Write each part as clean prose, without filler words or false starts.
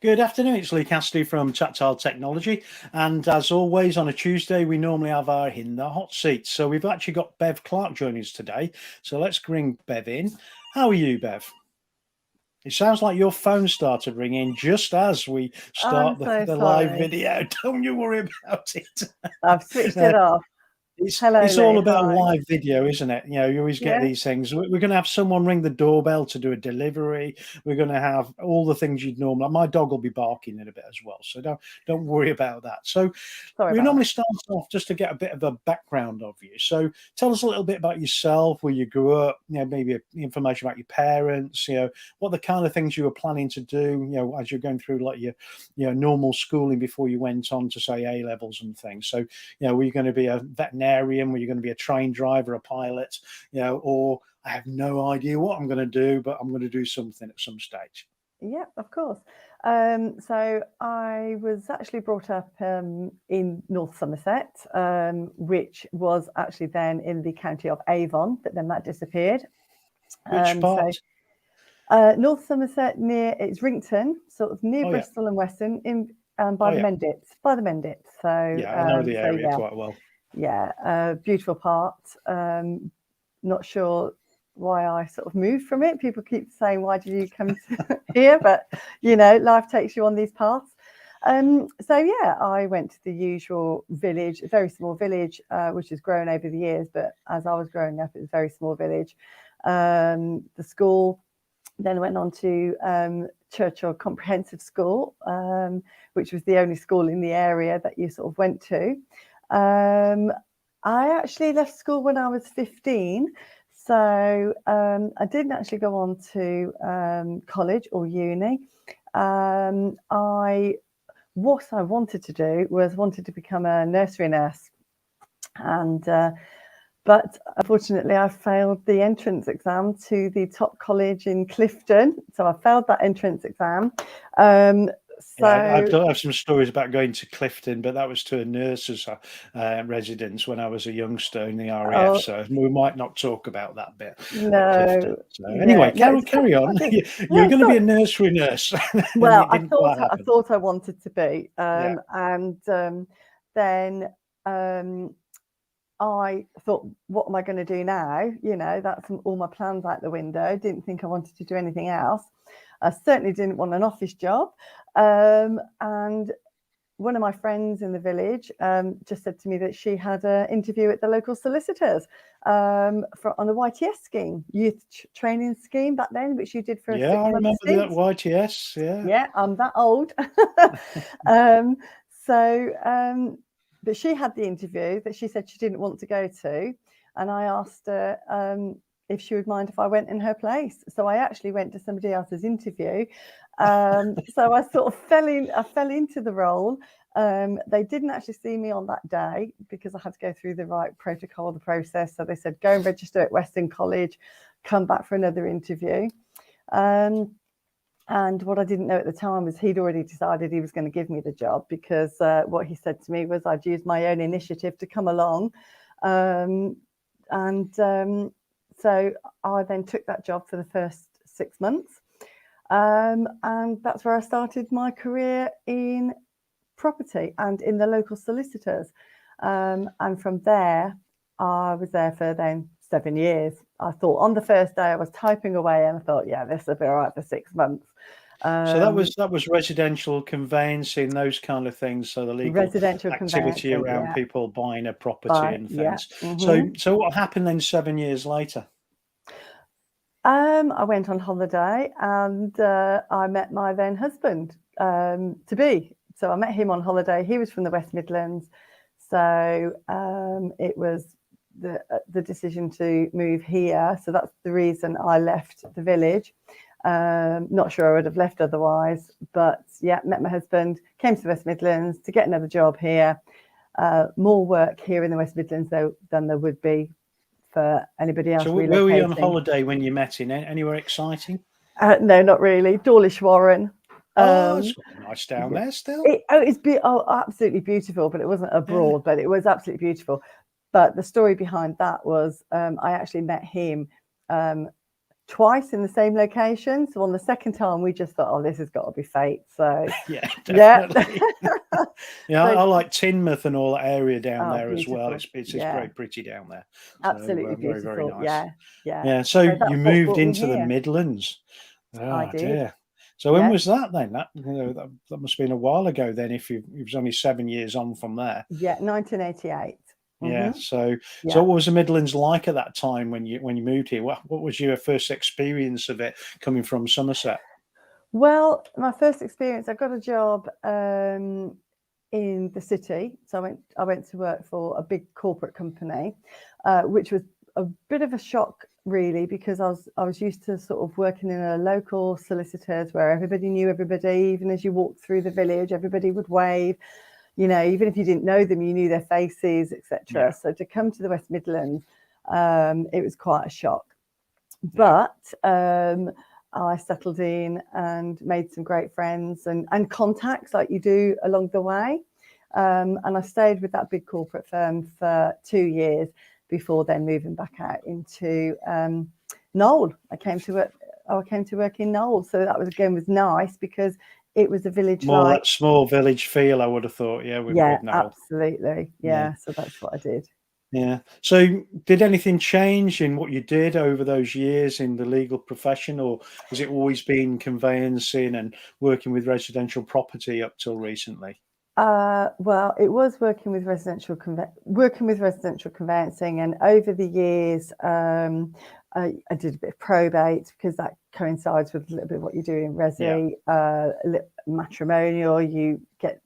Good afternoon, it's Lee Cassidy from Tactile Technology. And as always, on a Tuesday, we normally have our In the Hot Seat. So we've actually got Bev Clarke joining us today. So let's bring Bev in. How are you, Bev? It sounds like your phone started ringing just as we I'm start so the live sorry. video. Don't you worry about it. I've switched it off. Hello, It's all Lee. about Hi. live video, isn't it? You know, you always get Yeah, these things. We're going to have someone ring the doorbell to do a delivery. We're going to have all the things you'd normally. My dog will be barking in a bit as well, so don't worry about that. So sorry we about normally that. start off just to get a bit of a background of you. So tell us a little bit about yourself, where you grew up. You know, maybe information about your parents. You know, what the kind of things you were planning to do. You know, as you're going through like your normal schooling before you went on to say A levels and things. So were you going to be a veterinarian? Were you going to be a train driver, a pilot? Or I have no idea what I'm going to do, but I'm going to do something at some stage. Yeah, of course. So I was actually brought up in North Somerset, which was actually then in the county of Avon, but then that disappeared. Which part? North Somerset it's Rington, sort of near Oh yeah. Bristol and Weston, by Oh the yeah. Mendips, by the Mendips. So Yeah, I know the area yeah, quite well. yeah, beautiful part. Not sure why I sort of moved from it. People keep saying, why did you come to here? But, life takes you on these paths. So, yeah, I went to the usual village, a very small village, which has grown over the years. But as I was growing up, it was a very small village. The school, then went on to Churchill Comprehensive School, which was the only school in the area that you sort of went to. I actually left school when I was 15. So I didn't actually go on to college or uni. What I wanted to do was to become a nursery nurse. And but unfortunately, I failed the entrance exam to the top college in Clifton. So I failed that entrance exam. Yeah, I have some stories about going to Clifton, but that was to a nurse's residence when I was a youngster in the RAF. So we might not talk about that bit at Clifton. So anyway, carry on. You're going to be a nursery nurse. Well, I thought I wanted to be, Yeah. and then I thought, what am I going to do now? That's all my plans out the window. Didn't think I wanted to do anything else. I certainly didn't want an office job. And one of my friends in the village just said to me that she had an interview at the local solicitors on a YTS scheme, youth training scheme back then, which you did for a 6 month I remember stint. that YTS. Yeah, I'm that old. But she had the interview that she said she didn't want to go to, and I asked her if she would mind if I went in her place. So I actually went to somebody else's interview. So I sort of fell into the role. They didn't actually see me on that day because I had to go through the right protocol, the process. So they said, go and register at Weston College, come back for another interview. And what I didn't know at the time was he'd already decided he was going to give me the job because what he said to me was I'd use my own initiative to come along. So I then took that job for the first 6 months. And that's where I started my career in property and in the local solicitors. And from there, I was there for then 7 years. I thought on the first day I was typing away and I thought, yeah, this will be all right for 6 months. So that was residential conveyancing, those kind of things. So the legal activity around people buying a property and things. So what happened then 7 years later? I went on holiday and I met my then husband to be. So I met him on holiday. He was from the West Midlands. So it was the decision to move here. So that's the reason I left the village. Not sure I would have left otherwise, but yeah, met my husband, came to the West Midlands to get another job here. More work here in the West Midlands than there would be for anybody else. So where were you on holiday when you met him? Anywhere exciting? No, not really. Dawlish Warren. It's nice down there still. It's absolutely beautiful, but it wasn't abroad, but it was absolutely beautiful. But the story behind that was I actually met him twice in the same location. So on the second time, we just thought, oh, this has got to be fate. So Yeah, yeah, definitely. Yeah, I like Teignmouth and all that area down oh, there as well. beautiful. It's Yeah, very pretty down there. So absolutely very, very beautiful. nice. Yeah. Yeah. So So you that's what moved brought me into the here. Midlands. I Oh did. dear. So when Yeah. was that then? That must have been a while ago then. If you it was only 7 years on from there. Yeah, 1988. Yeah. So Yeah. what was the Midlands like at that time when you moved here? What was your first experience of it coming from Somerset? Well, my first experience, I got a job in the city. So I went to work for a big corporate company, which was a bit of a shock really, because I was used to sort of working in a local solicitors where everybody knew everybody. Even as you walked through the village, everybody would wave. You know, even if you didn't know them, you knew their faces, etc. Yeah. So to come to the West Midlands, it was quite a shock. Yeah. But I settled in and made some great friends and contacts like you do along the way. And I stayed with that big corporate firm for 2 years before then moving back out into Knoll. I came to work in Knoll. So that was nice because it was a village More like. that small village feel, I would have thought. Yeah, with Noel. Absolutely. Yeah. Yeah. So that's what I did. Yeah. So did anything change in what you did over those years in the legal profession, or has it always been conveyancing and working with residential property up till recently? Well, it was working with residential conveyancing, and over the years, I did a bit of probate because that coincides with a little bit of what you do in resi. Matrimonial, you get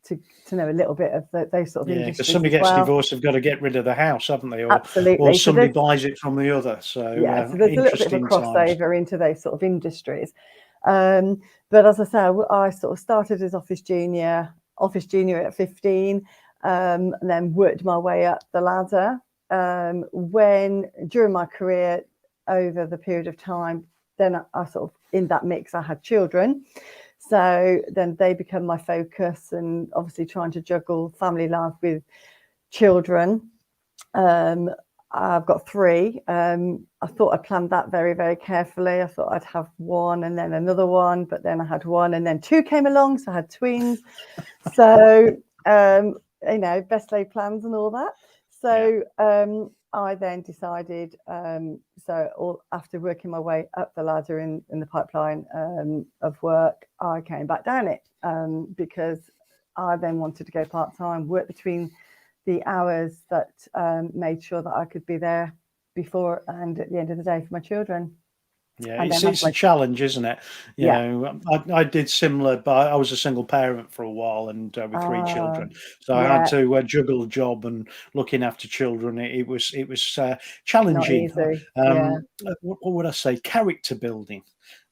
to know a little bit of those sort of Yeah, because industries somebody as gets well. divorced, they've got to get rid of the house, haven't they? Or Absolutely. So somebody buys it from the other. So so there's a little bit of a interesting times. crossover into those sort of industries. But as I say, I sort of started as office junior at 15, and then worked my way up the ladder. When during my career, over the period of time, then I sort of in that mix, I had children. So then they become my focus, and obviously trying to juggle family life with children. I've got 3. I thought I planned that very, very carefully. I thought I'd have 1 and then another one, but then I had 1 and then 2 came along, so I had twins. So, best laid plans and all that. So I then decided, after working my way up the ladder in the pipeline of work, I came back down it because I then wanted to go part-time, work between the hours that made sure that I could be there before and at the end of the day for my children. Yeah, it's a challenge, isn't it? You know, I did similar, but I was a single parent for a while and with 3 children, so I had to juggle a job and looking after children. It was Not challenging. easy. What would I say? Character building,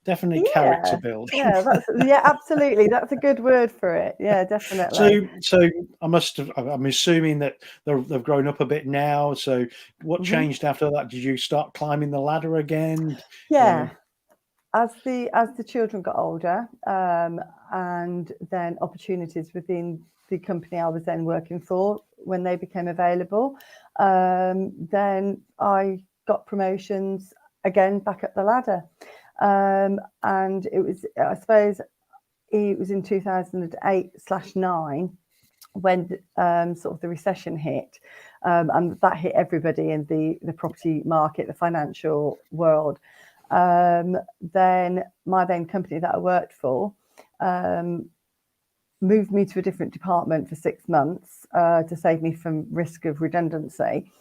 definitely character building. Absolutely. That's a good word for it. Yeah, definitely. So I'm assuming that they've grown up a bit now. So what changed after that? Did you start climbing the ladder again? Yeah. As the children got older, and then opportunities within the company I was then working for, when they became available, then I got promotions again back up the ladder. And it was, I suppose, it was in 2008/9 when sort of the recession hit, and that hit everybody in the property market, the financial world. Then my company that I worked for moved me to a different department for 6 months to save me from risk of redundancy.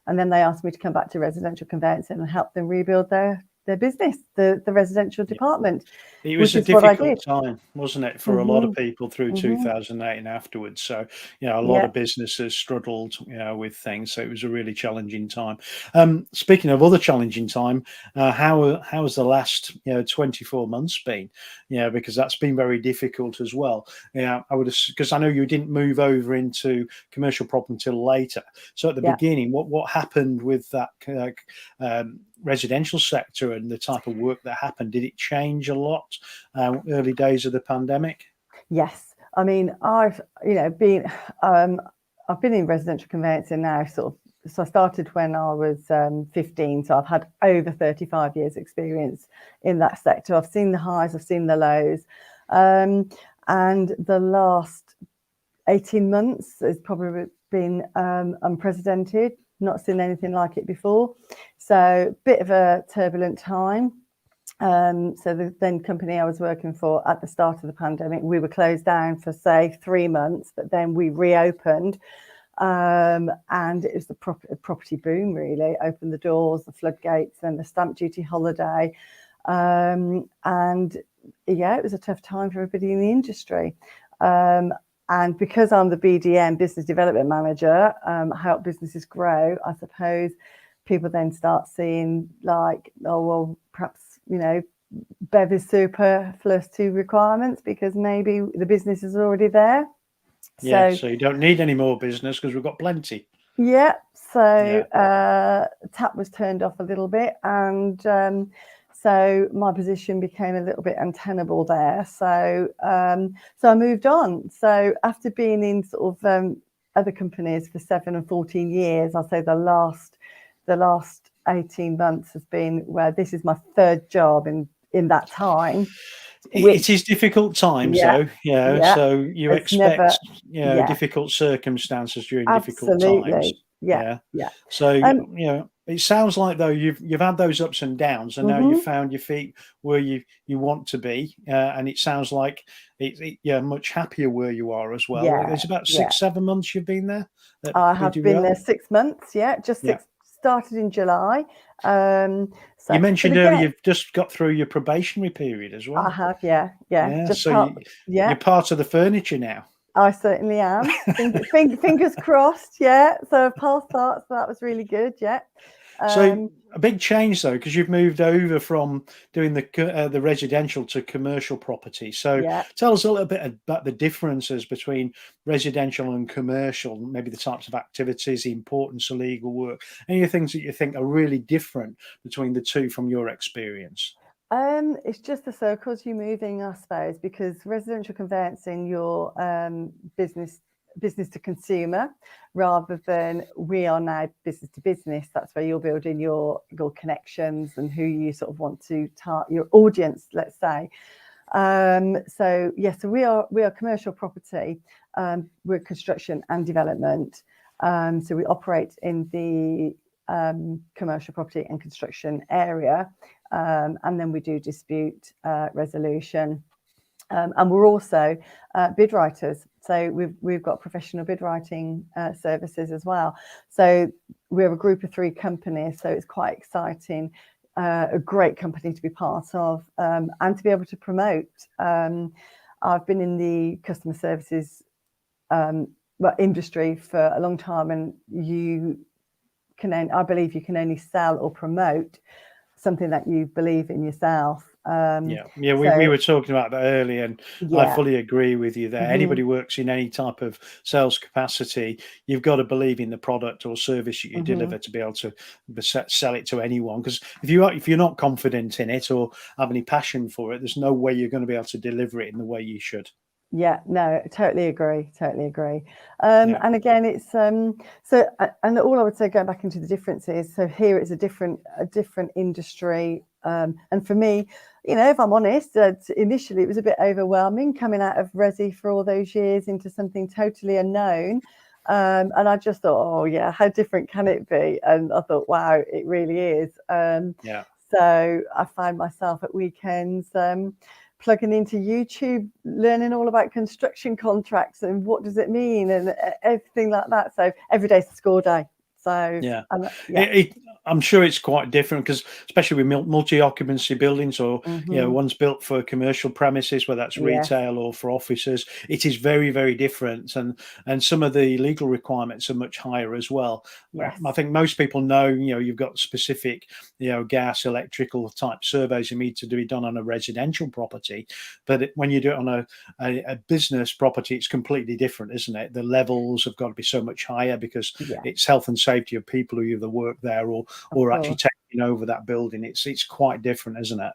And then they asked me to come back to residential conveyancing and help them rebuild their business, the residential department. It was a difficult time, wasn't it, for a lot of people through 2008 and afterwards. So, a lot of businesses struggled, with things. So it was a really challenging time. Speaking of other challenging time, how has the last 24 months been? Because that's been very difficult as well. Because I know you didn't move over into commercial property until later. So at the beginning, what happened with that residential sector and the type of work that happened? Did it change a lot early days of the pandemic? Yes, I mean, I've been in residential conveyancing now sort of so I started when I was 15, so I've had over 35 years experience in that sector. I've seen the highs, I've seen the lows, and the last 18 months has probably been unprecedented. Not seen anything like it before. So bit of a turbulent time. So the then company I was working for at the start of the pandemic, we were closed down for say 3 months, but then we reopened, and it was the property boom really. Opened the doors, the floodgates, and the stamp duty holiday, and yeah, it was a tough time for everybody in the industry. And because I'm the BDM, business development manager, help businesses grow, I suppose people then start seeing like, oh, well, perhaps, you know, Bev is superfluous to requirements because maybe the business is already there. Yeah, so you don't need any more business because we've got plenty. Yeah, so tap was turned off a little bit, and so my position became a little bit untenable there. So so I moved on. So after being in sort of other companies for 7 and 14 years, I'll say the last 18 months has been where this is my third job in that time. It is difficult times, though, you know, so you expect, you know, difficult circumstances during difficult times. Yeah. So, you know, it sounds like though you've had those ups and downs, and now you've found your feet where you want to be, and it sounds like you're much happier where you are as well. It's about 6-7 months you've been there. I have been there 6 months. Just started in July. So you mentioned earlier you've just got through your probationary period as well. I have, yeah. Just so you're part of the furniture now. I certainly am. Fingers crossed. Yeah. So I've passed that, so that was really good. Yeah. So a big change though, because you've moved over from doing the residential to commercial property. So tell us a little bit about the differences between residential and commercial, maybe the types of activities, the importance of legal work, any of the things that you think are really different between the two from your experience. It's just the circles you're moving, I suppose, because residential conveyancing, your business to consumer, rather than we are now business to business. That's where you're building your connections and who you sort of want to target your audience, let's say. So we are commercial property. We're construction and development. So we operate in the commercial property and construction area, and then we do dispute resolution. And we're also bid writers. So we've got professional bid writing services as well. So we're a group of 3 companies. So it's quite exciting, a great company to be part of, and to be able to promote. I've been in the customer services industry for a long time, and I believe you can only sell or promote something that you believe in yourself. We were talking about that earlier, and I fully agree with you there. Anybody works in any type of sales capacity, you've got to believe in the product or service that you deliver to be able to sell it to anyone. Because if you're not confident in it or have any passion for it, there's no way you're going to be able to deliver it in the way you should. Yeah, no, totally agree. And again, it's so, and all I would say, going back into the differences, so here it's a different industry, and for me, you know, if I'm honest, initially it was a bit overwhelming coming out of resi for all those years into something totally unknown, and I just thought, oh yeah, how different can it be? And I thought, wow, it really is. So I find myself at weekends plugging into YouTube, learning all about construction contracts and what does it mean and everything like that. So every day's a score day. So I'm sure it's quite different, because especially with multi-occupancy buildings, or you know, one's built for commercial premises, whether that's retail or for offices, it is very, very different, and some of the legal requirements are much higher as well. I think most people know, you know, you've got specific, you know, gas, electrical type surveys you need to be done on a residential property, but when you do it on a business property, it's completely different, isn't it? The levels have got to be so much higher, because it's health and safety of people who either work there or actually taking over that building. It's quite different, isn't it?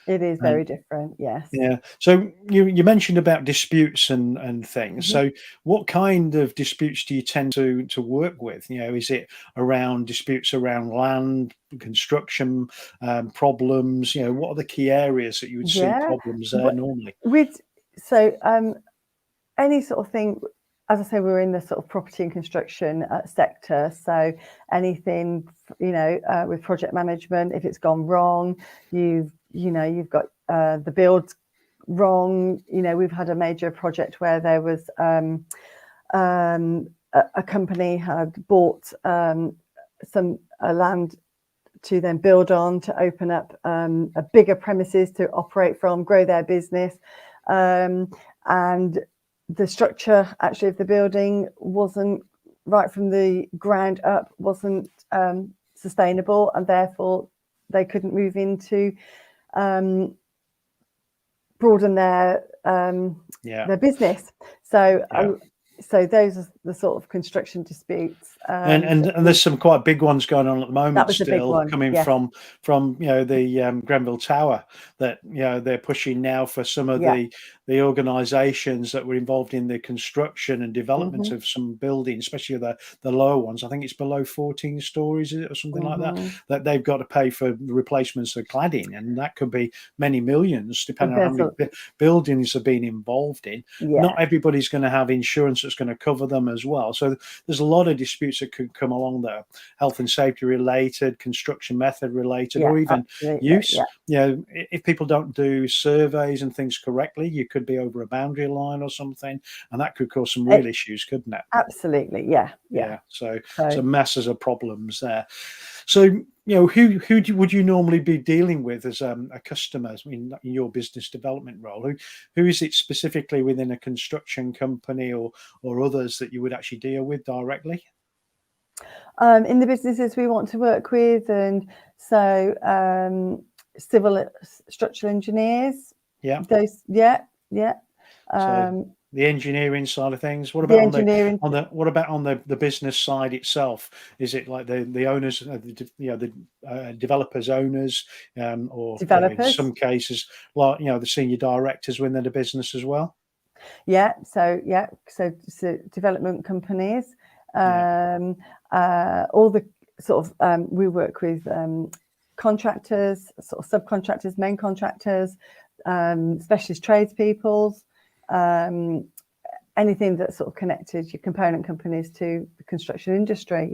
It is very different. Yes. Yeah. So you mentioned about disputes and things. Mhm. So what kind of disputes do you tend to work with? Is it around disputes around land, construction, problems? What are the key areas that you would see Yeah. problems there normally? With so any sort of thing, as I say, we're in the sort of property and construction sector. So anything, with project management, if it's gone wrong, you've got the build wrong. We've had a major project where there was a company had bought some land to then build on, to open up a bigger premises to operate from, grow their business. And the structure actually of the building wasn't right from the ground up, wasn't sustainable, and therefore they couldn't move into broaden their business. So those are the sort of construction disputes. And there's some quite big ones going on at the That moment was a big still, one. coming Yes. from the Grenville Tower, that they're pushing now for some of Yeah. the organisations that were involved in the construction and development Mhm. of some buildings, especially the lower ones. I think it's below 14 stories or something like Mhm. that they've got to pay for the replacements of cladding, and that could be many millions depending on how There's many buildings are being involved in. Yeah. Not everybody's going to have insurance that's going to cover them as well. So there's a lot of disputes that could come along there, health and safety related, construction method related, or even use. If people don't do surveys and things correctly, you could be over a boundary line or something, and that could cause some real issues, couldn't it? Absolutely. Yeah. So masses of problems there. So who would you normally be dealing with as a customer in your business development role? Who is it specifically within a construction company or others that you would actually deal with directly? In the businesses we want to work with, and so civil structural engineers. Yeah. Those. Yeah. So the engineering side of things. What The about engineering. what about on the business side itself? Is it like the owners, the developers, owners, or in Developers. some cases, like the senior directors within the business as well? So development companies. All the sort of we work with contractors, sort of subcontractors, main contractors, specialist tradespeople, anything that's sort of connected, your component companies to the construction industry.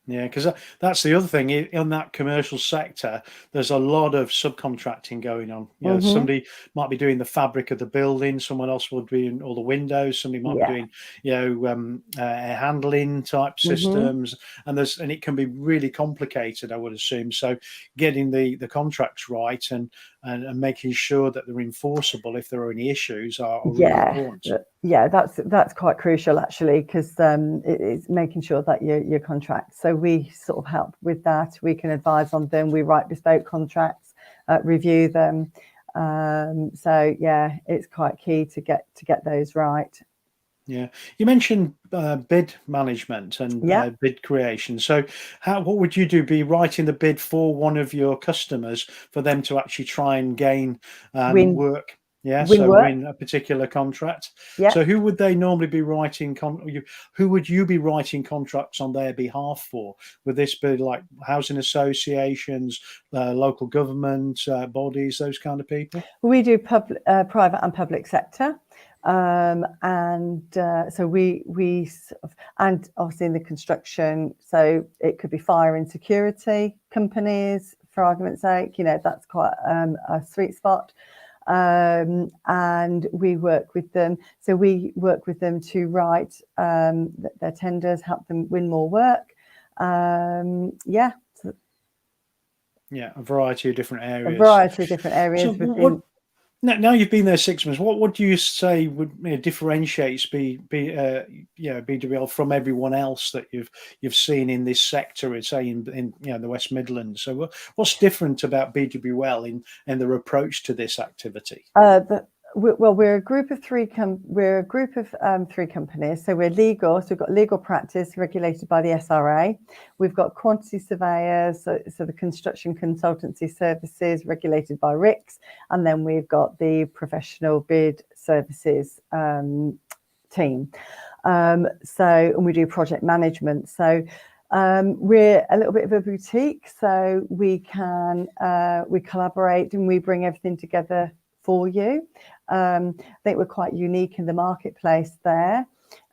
Yeah, because that's the other thing in that commercial sector. There's a lot of subcontracting going on. Somebody might be doing the fabric of the building, someone else will be doing all the windows, somebody might be doing air handling type systems, and it can be really complicated, I would assume. So getting the contracts right and making sure that they're enforceable if there are any issues are really important. That's quite crucial actually, because it's making sure that your contracts. So we sort of help with that. We can advise on them. We write bespoke contracts, review them. It's quite key to get those right. Yeah, you mentioned bid management and bid creation. So, what would you do? Be writing the bid for one of your customers for them to actually try and gain work? Yeah, so win a particular contract. Yeah. So, who would they normally be writing? Who would you be writing contracts on their behalf for? Would this be like housing associations, local government bodies, those kind of people? We do private and public sector. So we sort of, and obviously in the construction, so it could be fire and security companies, for argument's sake, that's quite a sweet spot. And we work with them. So we work with them to write their tenders, help them win more work. A variety of different areas. So now you've been there 6 months. What do you say would differentiates BWL from everyone else that you've seen in this sector? Say in the West Midlands. So what's different about BWL in their approach to this activity? we're a group of three. We're a group of three companies. So we're legal. So we've got legal practice regulated by the SRA. We've got quantity surveyors, so the construction consultancy services regulated by RICS, and then we've got the professional bid services team. And we do project management. So we're a little bit of a boutique. So we collaborate and we bring everything together for you. I think we're quite unique in the marketplace there.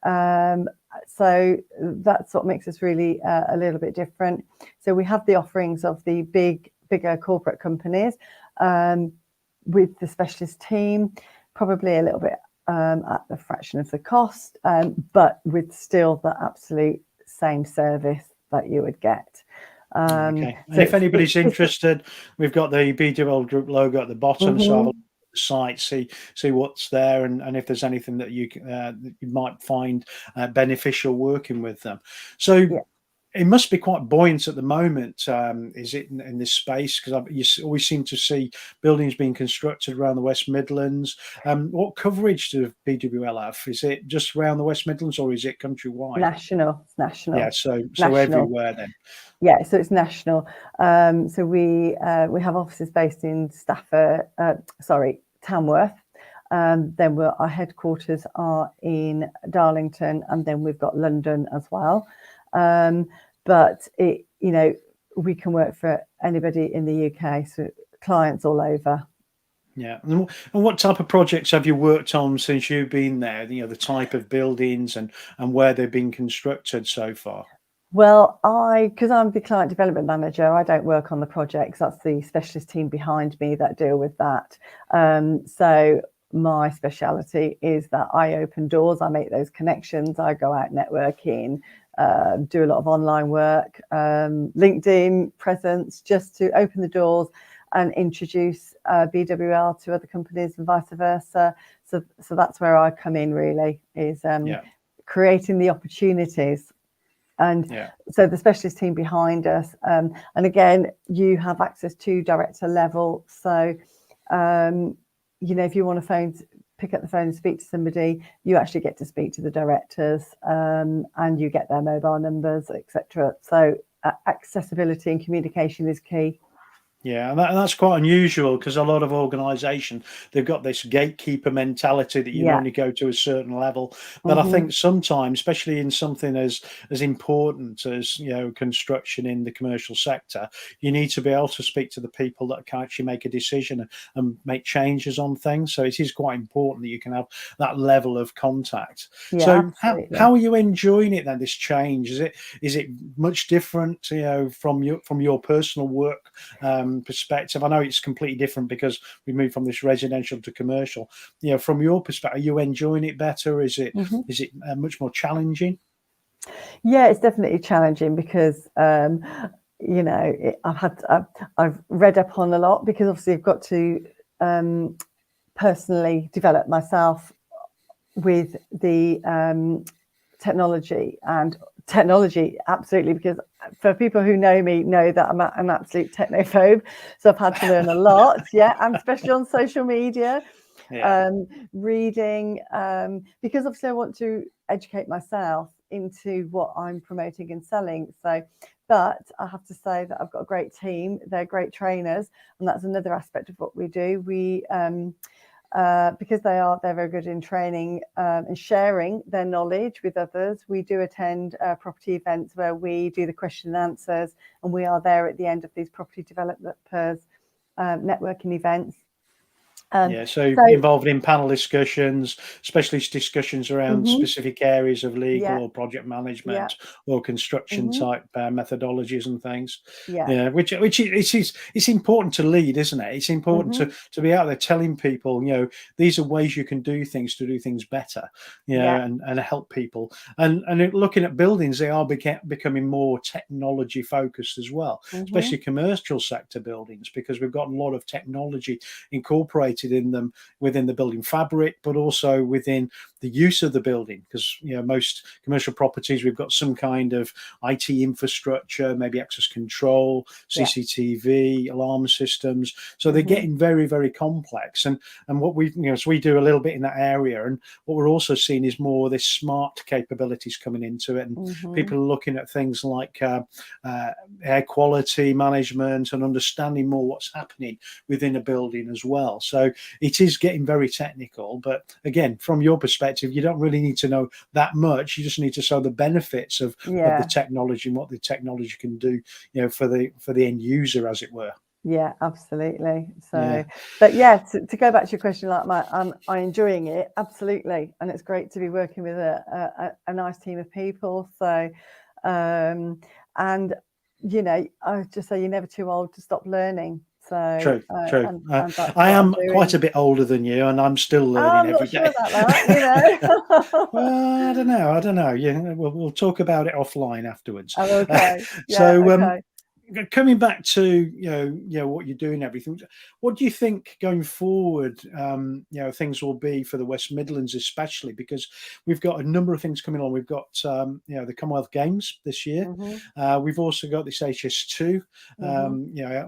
So that's what makes us really a little bit different. So we have the offerings of the bigger corporate companies with the specialist team, probably a little bit at the fraction of the cost, but with still the absolute same service that you would get. Okay. And So if anybody's interested, we've got the BWL Group logo at the bottom. So have a look at the site, see what's there, and if there's anything that you might find beneficial working with them. So yeah. it must be quite buoyant at the moment, is it, in this space? Because you always seem to see buildings being constructed around the West Midlands. What coverage do BWL have? Is it just around the West Midlands, or is it countrywide? National. It's national. Yeah, so national. Everywhere then. Yeah, so it's national. So we have offices based in Tamworth. Then our headquarters are in Darlington, and then we've got London as well. But we can work for anybody in the UK, so clients all over. Yeah, and what type of projects have you worked on since you've been there? The type of buildings and where they've been constructed so far. Well, because I'm the client development manager, I don't work on the projects. That's the specialist team behind me that deal with that. So my speciality is that I open doors, I make those connections, I go out networking, do a lot of online work, LinkedIn presence, just to open the doors and introduce BWL to other companies and vice versa. So that's where I come in, really, is creating the opportunities. And so the specialist team behind us, and again, you have access to director level. So, if you want to pick up the phone and speak to somebody, you actually get to speak to the directors, and you get their mobile numbers, etc. So accessibility and communication is key. Yeah, and that's quite unusual, because a lot of organisations, they've got this gatekeeper mentality that you can only go to a certain level. But I think sometimes, especially in something as important as construction in the commercial sector, you need to be able to speak to the people that can actually make a decision and make changes on things. So it is quite important that you can have that level of contact. Yeah, so absolutely. how are you enjoying it then? This change, is it much different, from your personal work perspective? I know it's completely different because we moved from this residential to commercial. From your perspective, are you enjoying it better? Is it much more challenging? Yeah, it's definitely challenging because I've read up on a lot, because obviously I've got to personally develop myself with the technology, absolutely, because for people who know me know that I'm an absolute technophobe, so I've had to learn a lot, and especially on social media, reading, because obviously I want to educate myself into what I'm promoting and selling. So, but I have to say that I've got a great team, they're great trainers, and that's another aspect of what we do. We because they're very good in training and sharing their knowledge with others. We do attend property events where we do the question and answers, and we are there at the end of these property developers networking events. So involved in panel discussions, specialist discussions around specific areas of legal or project management or construction type methodologies and things. Which it's important to lead, isn't it? It's important to be out there telling people, these are ways you can do things to do things better, and help people. And looking at buildings, they are becoming more technology focused as well, especially commercial sector buildings, because we've got a lot of technology incorporated integrated in them within the building fabric, but also within the use of the building, because most commercial properties, we've got some kind of IT infrastructure, maybe access control, CCTV, alarm systems. So they're getting very, very complex. And what so we do a little bit in that area. And what we're also seeing is more this smart capabilities coming into it, and people are looking at things like air quality management and understanding more what's happening within a building as well. So it is getting very technical, but again, from your perspective, you don't really need to know that much. You just need to show the benefits of the technology and what the technology can do, for the end user, as it were. Yeah, absolutely. So, but to go back to your question, like, am I enjoying it? Absolutely, and it's great to be working with a nice team of people. So, and I would just say you're never too old to stop learning. So true. And I am quite a bit older than you, and I'm still learning every day. I'm not sure about that, Well, I don't know. Yeah, we'll talk about it offline afterwards. Oh, okay. So, coming back to what you're doing, everything. What do you think going forward? Things will be for the West Midlands, especially because we've got a number of things coming on. We've got the Commonwealth Games this year. We've also got this HS2,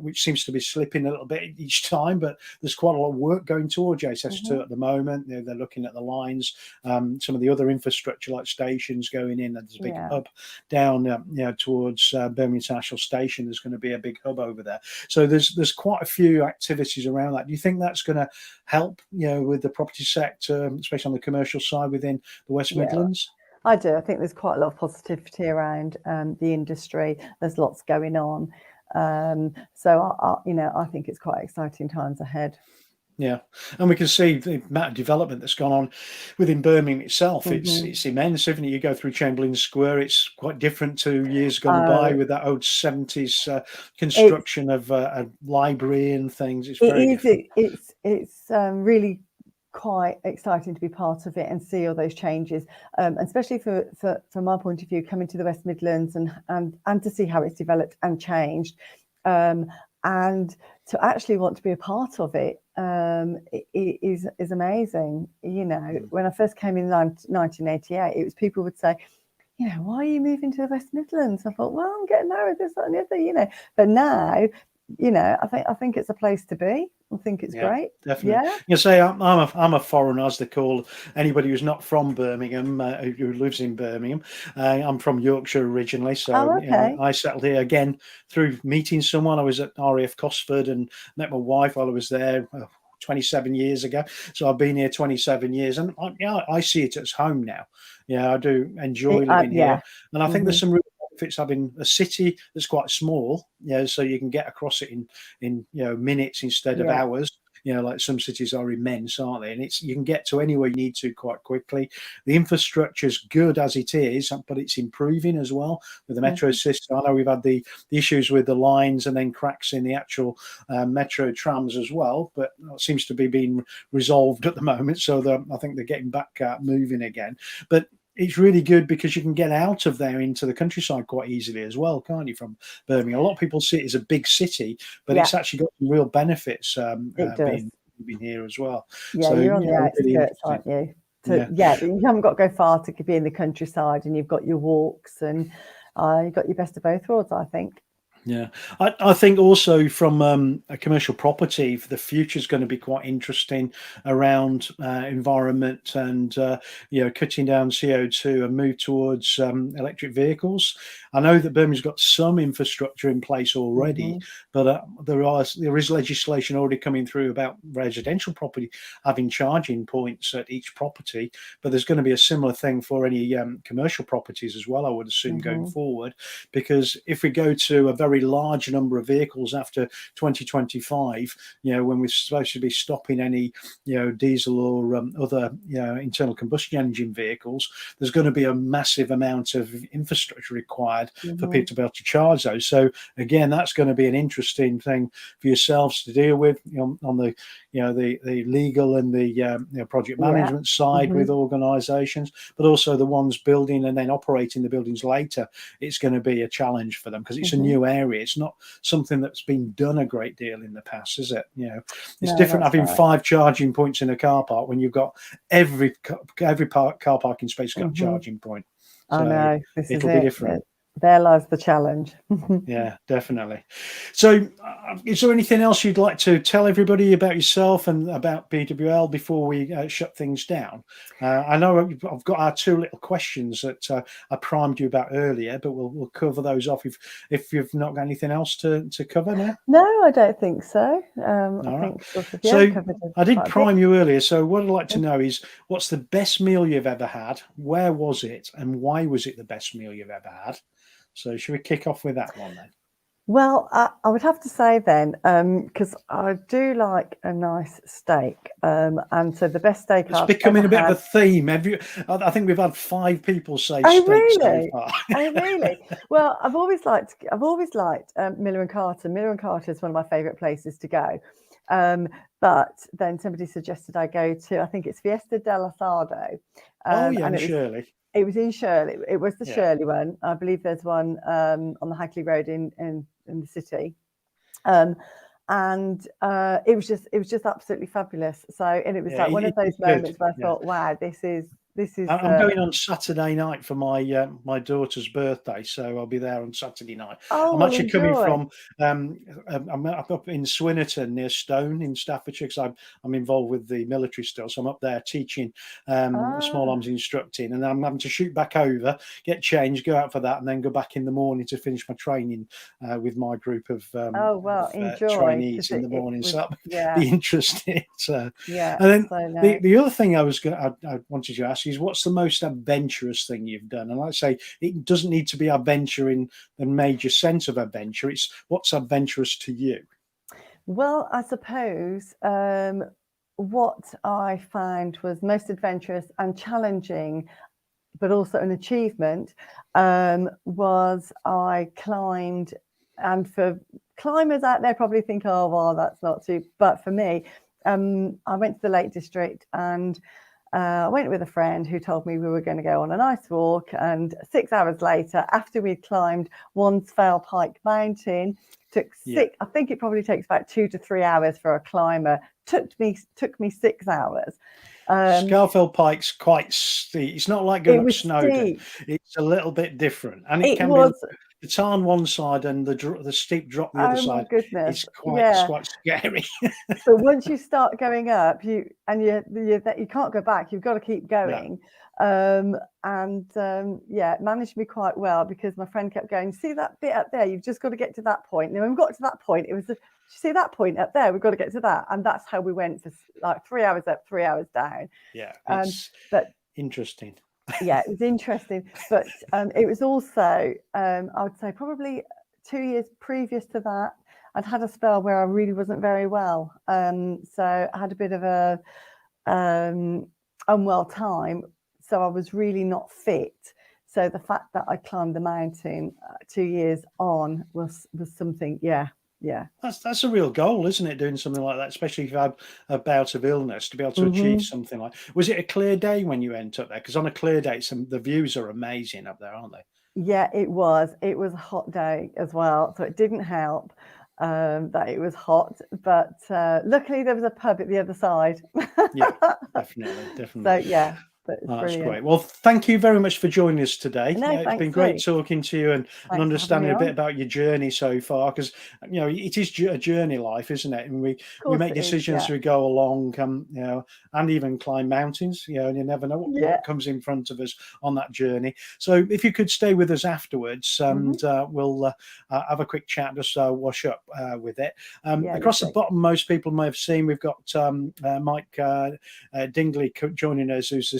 which seems to be slipping a little bit each time, but there's quite a lot of work going towards HS2 at the moment. They're looking at the lines, some of the other infrastructure like stations going in. There's a big hub down towards Birmingham International Station. There's going to be a big hub over there. So there's quite a few activities around that. Do you think that's going to help, with the property sector, especially on the commercial side within the West Midlands? I do. I think there's quite a lot of positivity around the industry. There's lots going on. So I think it's quite exciting times ahead. Yeah, and we can see the amount of development that's gone on within Birmingham itself. It's immense, isn't it? You go through Chamberlain Square, it's quite different to years gone by with that old 70s construction of a library and things. It's very different. It's really quite exciting to be part of it and see all those changes, especially from my point of view, coming to the West Midlands and to see how it's developed and changed. And to actually want to be a part of it is amazing. When I first came in 1988, it was people would say, why are you moving to the West Midlands? I thought, well, I'm getting married, this, that, and the other, But now, I think it's a place to be. I think it's great. Definitely. Yeah. You say I'm a foreigner, as they call anybody who's not from Birmingham, who lives in Birmingham. I'm from Yorkshire originally, so I settled here again through meeting someone. I was at RAF Cosford and met my wife while I was there 27 years ago. So I've been here 27 years, and I see it as home now. I do enjoy living here, and I think there's some real benefits having a city that's quite small, so you can get across it in minutes instead of hours. Like some cities are immense, aren't they? And you can get to anywhere you need to quite quickly. The infrastructure's good as it is, but it's improving as well with the metro system. I know we've had the issues with the lines and then cracks in the actual metro trams as well, but that seems to be being resolved at the moment. So I think they're getting back moving again. But it's really good because you can get out of there into the countryside quite easily as well, can't you, from Birmingham? A lot of people see it as a big city, but it's actually got some real benefits being here as well. Yeah, so, you're on the outskirts, aren't you? You haven't got to go far to be in the countryside, and you've got your walks, and you've got your best of both worlds, I think. Yeah, I think also from a commercial property, the future is going to be quite interesting around environment and cutting down CO2 and move towards electric vehicles. I know that Birmingham's got some infrastructure in place already, but there is legislation already coming through about residential property having charging points at each property. But there's going to be a similar thing for any commercial properties as well, I would assume, going forward, because if we go to a very large number of vehicles after 2025, when we're supposed to be stopping any diesel or other internal combustion engine vehicles, there's going to be a massive amount of infrastructure required for people to be able to charge those. So again, that's going to be an interesting thing for yourselves to deal with on the the legal and the project management side with organisations, but also the ones building and then operating the buildings later. It's going to be a challenge for them because it's a new area. area. It's not something that's been done a great deal in the past, is it? It's No, different that's having right. 5 charging points in a car park when you've got every car parking space got a charging point. I So know, this is it'll be it. different. There lies the challenge. Yeah, definitely. So is there anything else you'd like to tell everybody about yourself and about BWL before we shut things down? I know I've got our 2 little questions that I primed you about earlier, but we'll cover those off if you've not got anything else to cover now. No, I don't think so. I think sort of, yeah, so I did prime you earlier. So what I'd like to know is, what's the best meal you've ever had? Where was it? And why was it the best meal you've ever had? So should we kick off with that one then? Well, I would have to say then, because I do like a nice steak, and so the best steak it's I've becoming ever a bit had... of a theme. I think we've had 5 people say Oh, steak really? so far. Oh, really? Well, I've always liked Miller and Carter. Miller and Carter is one of my favourite places to go. But then somebody suggested I go to, I think it's Fiesta del Asado. Oh yeah, and Shirley. It was in Shirley. It was the Yeah. Shirley one. I believe there's one on the Hackley Road in the city. And it was just absolutely fabulous. So, and it was like one of those moments where I thought, wow, this is I'm going on Saturday night for my my daughter's birthday, so I'll be there on Saturday night. I'm actually coming from I'm up in Swinnerton near Stone in Staffordshire, because I'm involved with the military still, so I'm up there teaching small arms instructing, and I'm having to shoot back over, get changed, go out for that, and then go back in the morning to finish my training with my group of trainees in the morning. So that'll be interesting. And then the other thing I wanted to ask is, what's the most adventurous thing you've done? And like I say, it doesn't need to be adventure in the major sense of adventure. It's what's adventurous to you. Well, I suppose what I found was most adventurous and challenging, but also an achievement, was I climbed. And for climbers out there probably think, oh, well, that's not too, but for me, I went to the Lake District, and I went with a friend who told me we were going to go on a nice walk. And 6 hours later, after we'd climbed Wansfell Pike Mountain, I think it probably takes about 2 to 3 hours for a climber. Took me 6 hours. Scafell Pike's quite steep. It's not like going up Snowdon. It's a little bit different, and it can be the tarn one side and the steep drop the other side. Oh my goodness! It's quite scary. But once you start going up, you can't go back. You've got to keep going. It managed me quite well, because my friend kept going, see that bit up there? You've just got to get to that point. And when we got to that point, it was see that point up there? We've got to get to that. And that's how we went for like 3 hours up, 3 hours down. Yeah, but interesting. Yeah, it was interesting. But it was also, I would say, probably 2 years previous to that, I'd had a spell where I really wasn't very well. So I had a bit of a unwell time. So I was really not fit. So the fact that I climbed the mountain 2 years on was something, yeah. That's a real goal, isn't it? Doing something like that, especially if you have a bout of illness, to be able to achieve something like. Was it a clear day when you went up there? Because on a clear day, the views are amazing up there, aren't they? Yeah, it was. It was a hot day as well, so it didn't help that it was hot. But luckily, there was a pub at the other side. Yeah, definitely. So yeah. That's great. Well, thank you very much for joining us today. No, it's been great talking to you and understanding a bit about your journey so far, because it is a journey life, isn't it? And we make decisions as we go along, and even climb mountains, and you never know what comes in front of us on that journey. So if you could stay with us afterwards, and we'll have a quick chat, just wash up with it. Across the bottom, most people may have seen, we've got Mike Dingley joining us, who's the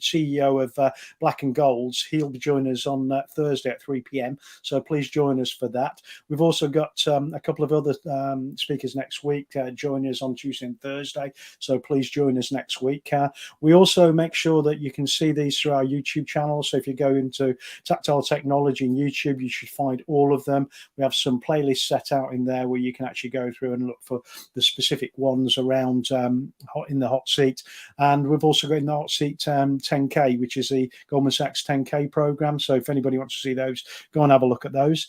CEO of Black and Golds. He'll be joining us on Thursday at 3 p.m. So please join us for that. We've also got a couple of other speakers next week joining us on Tuesday and Thursday. So please join us next week. We also make sure that you can see these through our YouTube channel. So if you go into Tactile Technology in YouTube, you should find all of them. We have some playlists set out in there where you can actually go through and look for the specific ones around in the hot seat. And we've also got in the hot seat 10K, which is the Goldman Sachs 10K program. So if anybody wants to see those, go and have a look at those.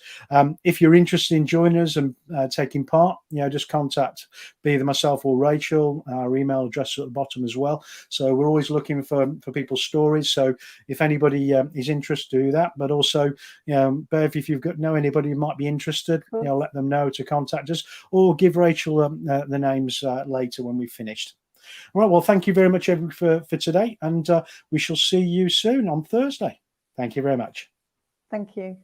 If you're interested in joining us and taking part, just contact either myself or Rachel. Our email address at the bottom as well. So we're always looking for people's stories. So if anybody is interested, do that. But also, Bev, if you've know anybody who might be interested, let them know to contact us, or give Rachel the names later when we've finished. All right. Well, thank you very much for today, and we shall see you soon on Thursday. Thank you very much. Thank you.